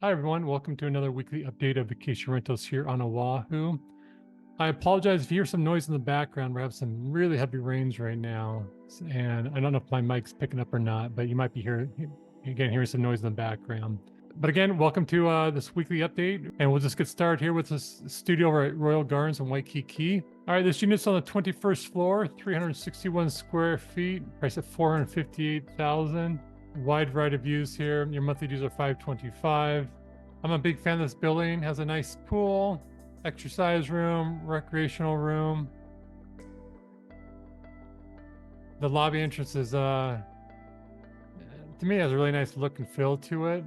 Hi, everyone. Welcome to another weekly update of vacation rentals here on Oahu. I apologize if you hear some noise in the background. We're having some really heavy rains right now. And I don't know if my mic's picking up or not, but you might be hearing some noise in the background. But again, welcome to this weekly update. And we'll just get started here with this studio over at Royal Gardens in Waikiki. All right, this unit's on the 21st floor, 361 square feet, priced at $458,000. Wide variety of views here. Your monthly dues are $525. I'm a big fan of this building. Has a nice pool, exercise room, recreational room. The lobby entrance is to me, has a really nice look and feel to it.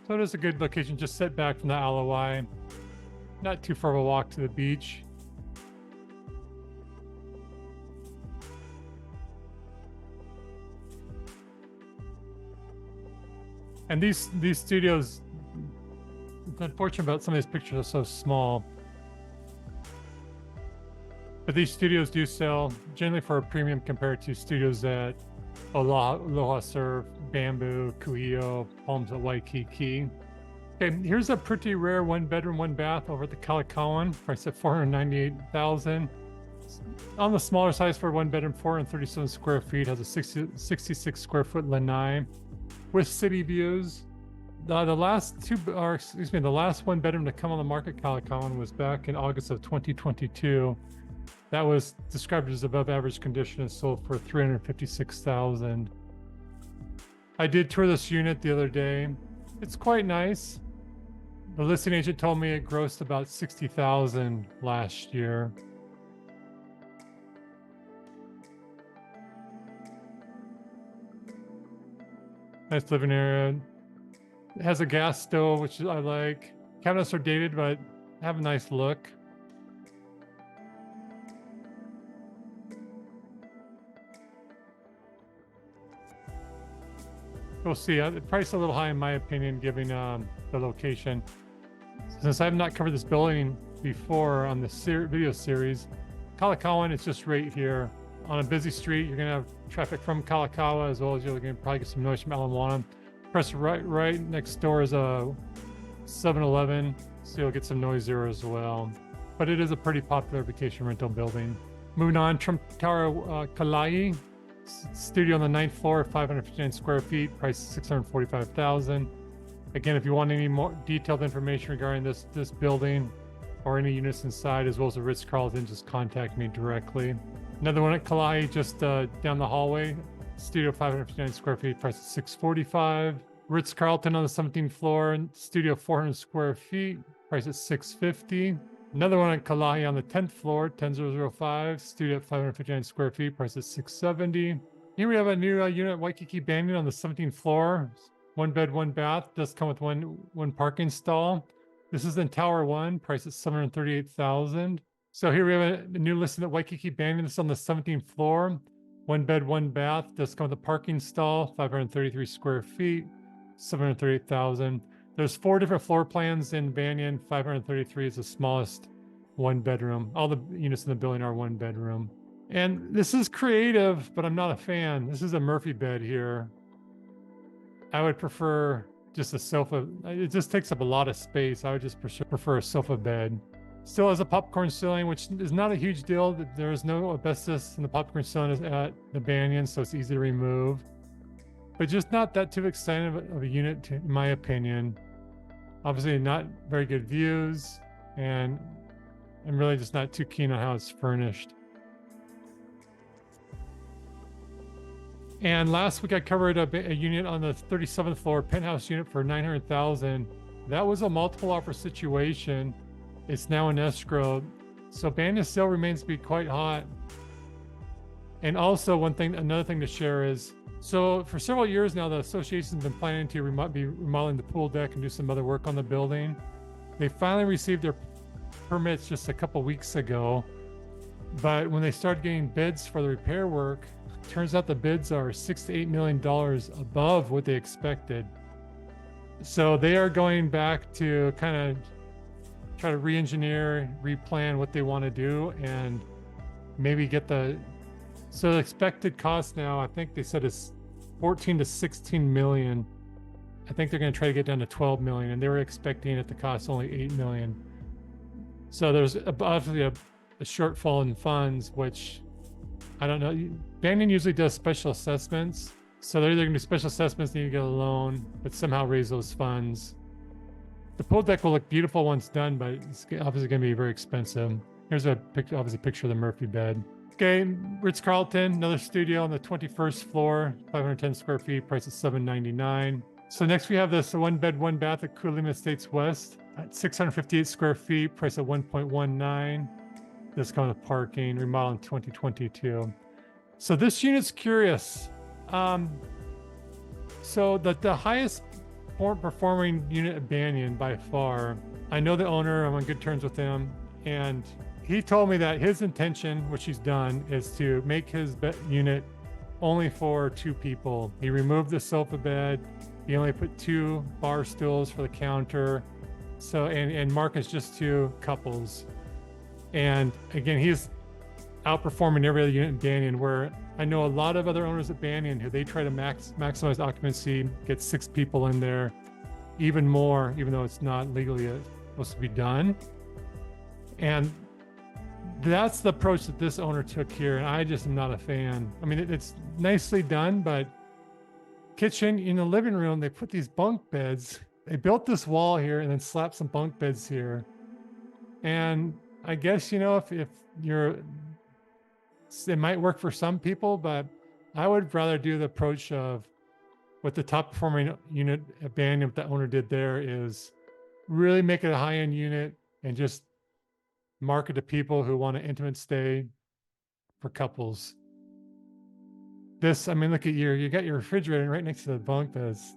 So it is a good location, just set back from the LOI. Not too far of a walk to the beach. And these studios, it's unfortunate about some of these pictures are so small. But these studios do sell generally for a premium compared to studios at Aloha Surf, Bamboo, Kuhio, Palms at Waikiki. Okay, here's a pretty rare one bedroom, one bath over at the Kalakauan, priced at $498,000. On the smaller size for one bedroom, 437 square feet, has a 66 square foot lanai with city views. The last one bedroom to come on the market, Kalakauan, was back in August of 2022. That was described as above average condition and sold for $356,000. I did tour this unit the other day. It's quite nice. The listing agent told me it grossed about $60,000 last year. Nice living area. It has a gas stove, which I like. Cabinets are dated, but have a nice look. We'll see. The price is a little high in my opinion, given the location. Since I have not covered this building before on this video series, Kalakauan is just right here on a busy street. You're gonna have traffic from Kalakaua, as well as you're gonna probably get some noise from Ala Moana. Press right next door is a 7-Eleven, so you'll get some noise there as well. But it is a pretty popular vacation rental building. Moving on, Trump Tower Kalai. Studio on the 9th floor, 559 square feet, price $645,000. Again, if you want any more detailed information regarding this building or any units inside, as well as the Ritz-Carlton, just contact me directly. Another one at Kalai, just down the hallway. Studio 559 square feet, price $645,000. Ritz-Carlton on the 17th floor, studio 400 square feet, price at $650,000. Another one at Kalai on the 10th floor, 10005, studio at 559 square feet, price at $670,000. Here we have a new unit at Waikiki Banyan on the 17th floor. One bed, one bath, does come with one parking stall. This is in Tower 1, price at $738,000. So here we have a new listing at Waikiki Banyan. This is on the 17th floor. One bed, one bath, does come with a parking stall, 533 square feet, $738,000. There's 4 different floor plans in Banyan. 533 is the smallest one bedroom. All the units in the building are one bedroom. And this is creative, but I'm not a fan. This is a Murphy bed here. I would prefer just a sofa. It just takes up a lot of space. I would just prefer a sofa bed. Still has a popcorn ceiling, which is not a huge deal. There is no asbestos in the popcorn ceiling at the Banyan, so it's easy to remove. But just not that too exciting of a unit, in my opinion. Obviously not very good views, and I'm really just not too keen on how it's furnished. And last week I covered a unit on the 37th floor, penthouse unit for $900,000. That was a multiple offer situation. It's now in escrow. So Banyan still remains to be quite hot. And also another thing to share is, so for several years now, the association's been planning to be remodeling the pool deck and do some other work on the building. They finally received their permits just a couple weeks ago. But when they started getting bids for the repair work, turns out the bids are $6 to $8 million above what they expected. So they are going back to kind of try to re-engineer, replan what they want to do, and maybe get So the expected cost now, I think they said is 14 to 16 million. I think they're going to try to get down to 12 million, and they were expecting it to cost only 8 million. So there's obviously a shortfall in funds, which I don't know. Banyan usually does special assessments. So they're either going to do special assessments, need to get a loan, but somehow raise those funds. The pool deck will look beautiful once done, but it's obviously going to be very expensive. Here's a picture, obviously picture of the Murphy bed. Okay, Ritz-Carlton, another studio on the 21st floor, 510 square feet, price is $799. So next we have this one bed, one bath at Kuilima Estates West at 658 square feet, price of 1.19. This kind of parking, remodel in 2022. So this unit's curious. So the highest performing unit at Banyan by far. I know the owner, I'm on good terms with him, and he told me that his intention, which he's done, is to make his unit only for 2 people. He removed the sofa bed. He only put 2 bar stools for the counter. So, and Marcus just 2 couples. And again, he's outperforming every other unit in Banyan, where I know a lot of other owners at Banyan who they try to maximize occupancy, get 6 people in there, even more, even though it's not legally supposed to be done. And that's the approach that this owner took here, and I just am not a fan. I mean, it's nicely done, but kitchen in the living room, they put these bunk beds. They built this wall here and then slapped some bunk beds here. And I guess, you know, if you're, it might work for some people, but I would rather do the approach of what the top performing unit at Banyan, what the owner did there, is really make it a high-end unit and just market to people who want an intimate stay for couples. This, I mean, look at you got your refrigerator right next to the bunk beds.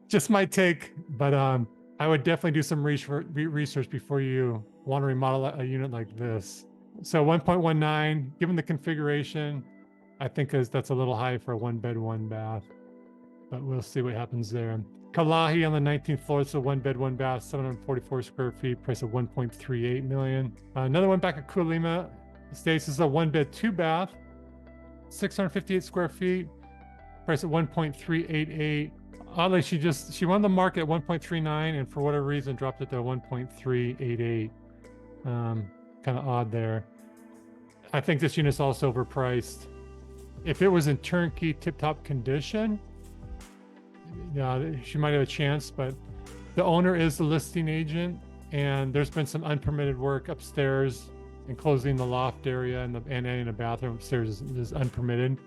Just my take, but I would definitely do some research before you want to remodel a unit like this. So 1.19, given the configuration, I think that's a little high for a 1 bed, 1 bath, but we'll see what happens there. Kalahi on the 19th floor, it's a 1 bed, 1 bath, 744 square feet, price of 1.38 million. Another one back at Kuilima Estates is a 1 bed, 2 bath, 658 square feet, price of 1.388. Oddly, she won the market at 1.39, and for whatever reason dropped it to 1.388. Kind of odd there. I think this unit's also overpriced. If it was in turnkey tip-top condition, she might have a chance, but the owner is the listing agent, and there's been some unpermitted work upstairs, enclosing the loft area and the bathroom upstairs is unpermitted,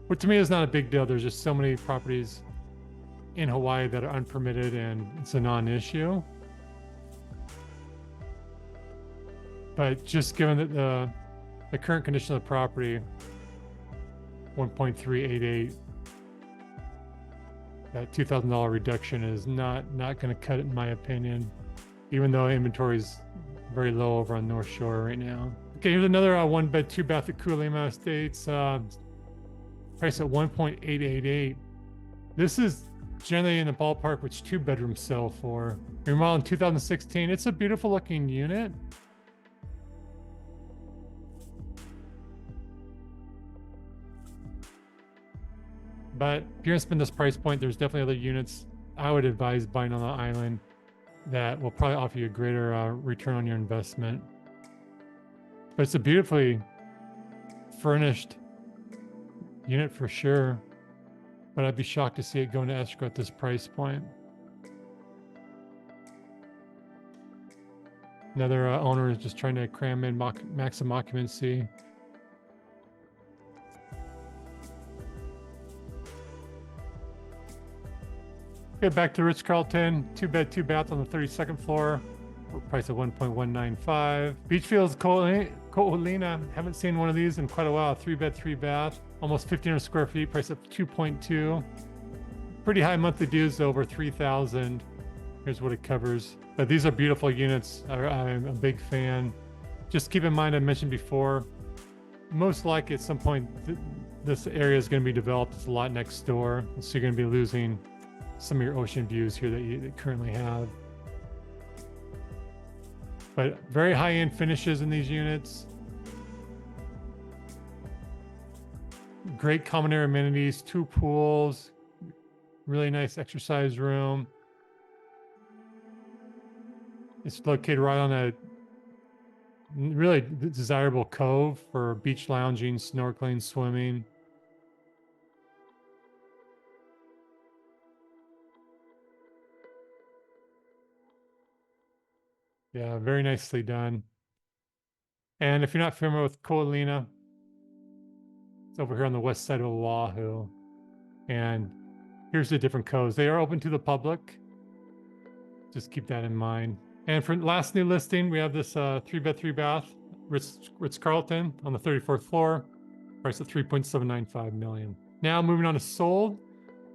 which to me is not a big deal. There's just so many properties in Hawaii that are unpermitted, and it's a non-issue. But just given that the current condition of the property, 1.388, that $2,000 reduction is not going to cut it, in my opinion, even though inventory is very low over on North Shore right now. Okay, here's another 1 bed, 2 bath at Kuilima Estates, price at 1.888. This is generally in the ballpark which 2 bedrooms sell for. Remodeled in 2016. It's a beautiful looking unit. But if you're gonna spend this price point, there's definitely other units I would advise buying on the island that will probably offer you a greater return on your investment. But it's a beautifully furnished unit for sure. But I'd be shocked to see it go into escrow at this price point. Another owner is just trying to cram in maximum occupancy. Okay, back to Ritz-Carlton, 2 bed, 2 bath on the 32nd floor, price of 1.195. Beachfields Ko'olina, haven't seen one of these in quite a while. 3 bed, 3 bath, almost 1,500 square feet, price of 2.2. Pretty high monthly dues, over 3,000. Here's what it covers. But these are beautiful units. I'm a big fan. Just keep in mind, I mentioned before, most likely at some point, this area is going to be developed. It's a lot next door, so you're going to be losing some of your ocean views here that you currently have. But very high-end finishes in these units. Great common area amenities, 2 pools, really nice exercise room. It's located right on a really desirable cove for beach lounging, snorkeling, swimming. Yeah, very nicely done. And if you're not familiar with Kuilima, it's over here on the west side of Oahu. And here's the different coves. They are open to the public. Just keep that in mind. And for last new listing, we have this 3-bed, 3-bath Ritz-Carlton on the 34th floor, price at $3.795 million. Now moving on to sold.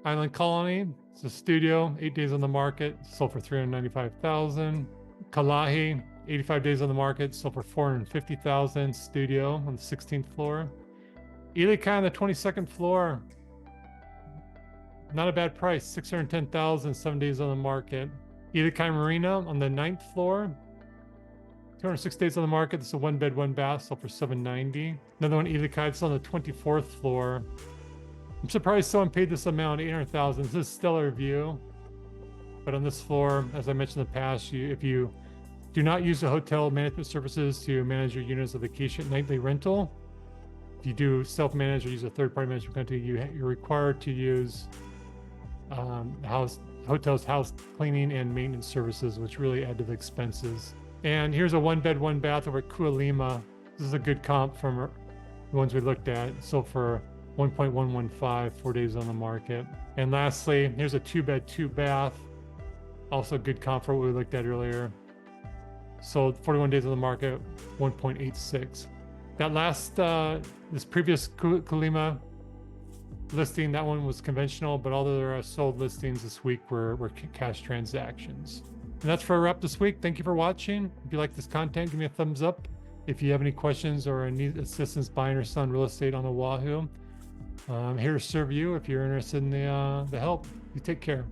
Island Colony. It's a studio, 8 days on the market, sold for $395,000. Kalahi, 85 days on the market, sold for $450,000. Studio on the 16th floor. Ilikai on the 22nd floor. Not a bad price, $610,000, 7 days on the market. Ilikai Marina on the 9th floor. 206 days on the market. This is a 1-bed, 1-bath, sold for $790,000. Another one, Ilikai, it's on the 24th floor. I'm surprised someone paid this amount, $800,000. This is stellar view. But on this floor, as I mentioned in the past, if you do not use the hotel management services to manage your units of vacation nightly rental, if you do self-manage or use a third-party management company, you're required to use hotel's house cleaning and maintenance services, which really add to the expenses. And here's a 1-bed, 1-bath over at Kuilima. This is a good comp from the ones we looked at. Sold for $1.115, 4 days on the market. And lastly, here's a 2-bed, 2-bath. Also good comp for what we looked at earlier. Sold 41 days on the market, 1.86. That last, this previous Kuilima listing, that one was conventional, but all the other sold listings this week were cash transactions. And that's for a wrap this week. Thank you for watching. If you like this content, give me a thumbs up. If you have any questions or need assistance buying or selling real estate on Oahu, I'm here to serve you if you're interested in the help. You take care.